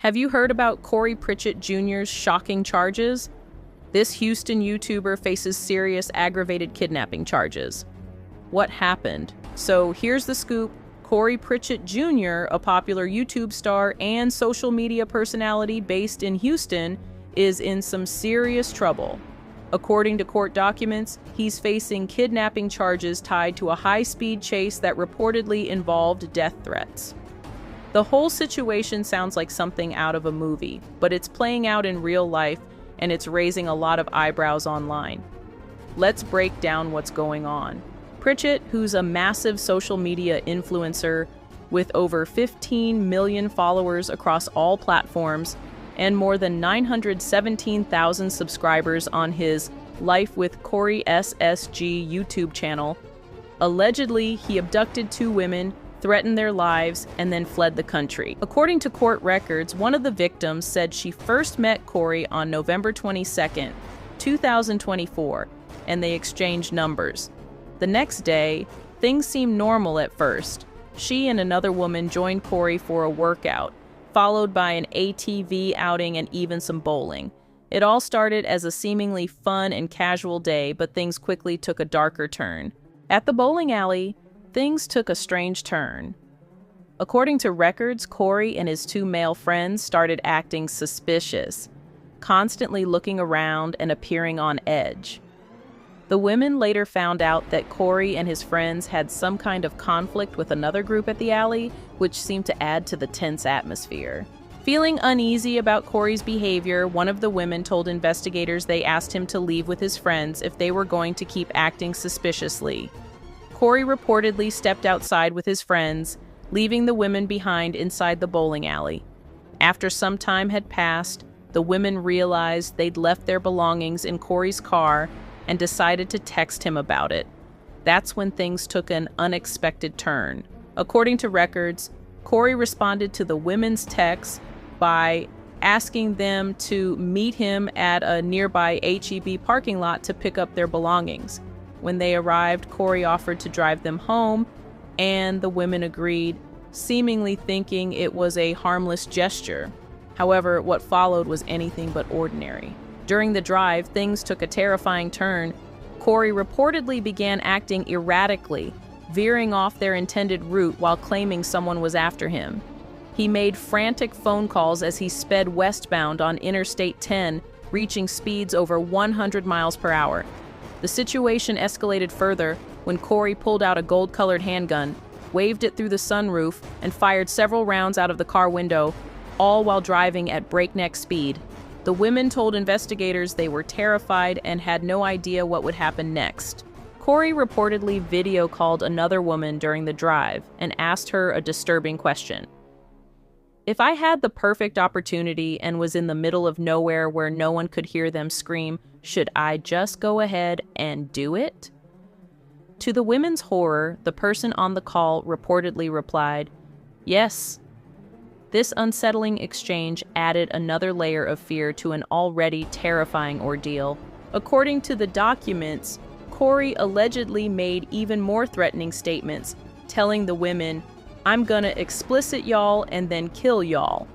Have you heard about Corey Pritchett Jr.'s shocking charges? This Houston YouTuber faces serious aggravated kidnapping charges. What happened? So here's the scoop. Corey Pritchett Jr., a popular YouTube star and social media personality based in Houston, is in some serious trouble. According to court documents, he's facing kidnapping charges tied to a high-speed chase that reportedly involved death threats. The whole situation sounds like something out of a movie, but it's playing out in real life and it's raising a lot of eyebrows online. Let's break down what's going on. Pritchett, who's a massive social media influencer with over 15 million followers across all platforms and more than 917,000 subscribers on his Life with Corey SSG YouTube channel, allegedly he abducted 2 women, threatened their lives, and then fled the country. According to court records, one of the victims said she first met Corey on November 22, 2024, and they exchanged numbers. The next day, things seemed normal at first. She and another woman joined Corey for a workout, followed by an ATV outing and even some bowling. It all started as a seemingly fun and casual day, but things quickly took a darker turn. At the bowling alley, things took a strange turn. According to records, Corey and his 2 male friends started acting suspicious, constantly looking around and appearing on edge. The women later found out that Corey and his friends had some kind of conflict with another group at the alley, which seemed to add to the tense atmosphere. Feeling uneasy about Corey's behavior, one of the women told investigators they asked him to leave with his friends if they were going to keep acting suspiciously. Corey reportedly stepped outside with his friends, leaving the women behind inside the bowling alley. After some time had passed, the women realized they'd left their belongings in Corey's car and decided to text him about it. That's when things took an unexpected turn. According to records, Corey responded to the women's texts by asking them to meet him at a nearby HEB parking lot to pick up their belongings. When they arrived, Corey offered to drive them home, and the women agreed, seemingly thinking it was a harmless gesture. However, what followed was anything but ordinary. During the drive, things took a terrifying turn. Corey reportedly began acting erratically, veering off their intended route while claiming someone was after him. He made frantic phone calls as he sped westbound on Interstate 10, reaching speeds over 100 miles per hour. The situation escalated further when Corey pulled out a gold-colored handgun, waved it through the sunroof, and fired several rounds out of the car window, all while driving at breakneck speed. The women told investigators they were terrified and had no idea what would happen next. Corey reportedly video-called another woman during the drive and asked her a disturbing question. "If I had the perfect opportunity and was in the middle of nowhere where no one could hear them scream, should I just go ahead and do it?" To the women's horror, the person on the call reportedly replied, "Yes." This unsettling exchange added another layer of fear to an already terrifying ordeal. According to the documents, Corey allegedly made even more threatening statements, telling the women, "I'm gonna explicit y'all and then kill y'all."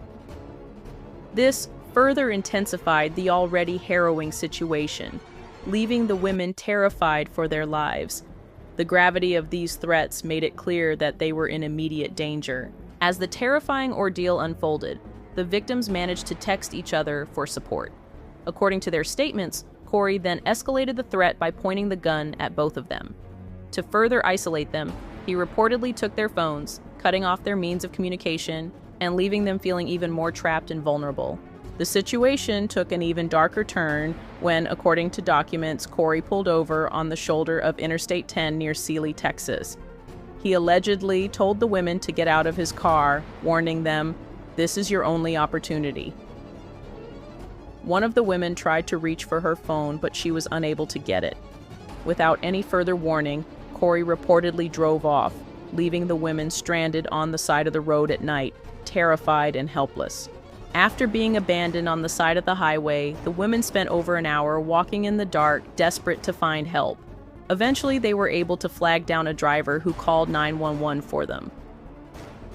This further intensified the already harrowing situation, leaving the women terrified for their lives. The gravity of these threats made it clear that they were in immediate danger. As the terrifying ordeal unfolded, the victims managed to text each other for support. According to their statements, Corey then escalated the threat by pointing the gun at both of them. To further isolate them, he reportedly took their phones, cutting off their means of communication and leaving them feeling even more trapped and vulnerable. The situation took an even darker turn when, according to documents, Corey pulled over on the shoulder of Interstate 10 near Sealy, Texas. He allegedly told the women to get out of his car, warning them, "This is your only opportunity." One of the women tried to reach for her phone, but she was unable to get it. Without any further warning, Corey reportedly drove off, leaving the women stranded on the side of the road at night, terrified and helpless. After being abandoned on the side of the highway, the women spent over an hour walking in the dark, desperate to find help. Eventually, they were able to flag down a driver who called 911 for them.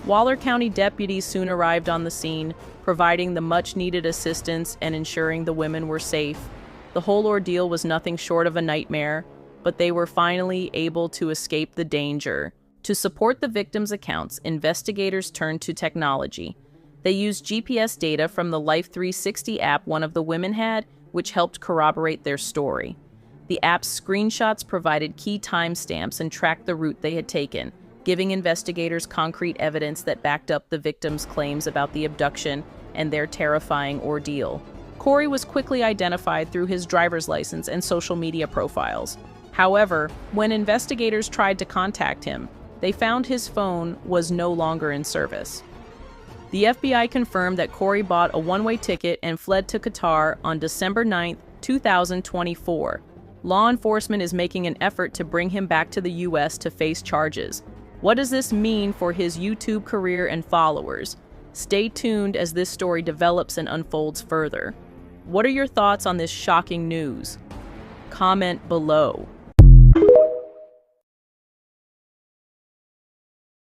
Waller County deputies soon arrived on the scene, providing the much-needed assistance and ensuring the women were safe. The whole ordeal was nothing short of a nightmare, but they were finally able to escape the danger. To support the victims' accounts, investigators turned to technology. They used GPS data from the Life 360 app one of the women had, which helped corroborate their story. The app's screenshots provided key timestamps and tracked the route they had taken, giving investigators concrete evidence that backed up the victims' claims about the abduction and their terrifying ordeal. Corey was quickly identified through his driver's license and social media profiles. However, when investigators tried to contact him, they found his phone was no longer in service. The FBI confirmed that Corey bought a one-way ticket and fled to Qatar on December 9, 2024. Law enforcement is making an effort to bring him back to the U.S. to face charges. What does this mean for his YouTube career and followers? Stay tuned as this story develops and unfolds further. What are your thoughts on this shocking news? Comment below.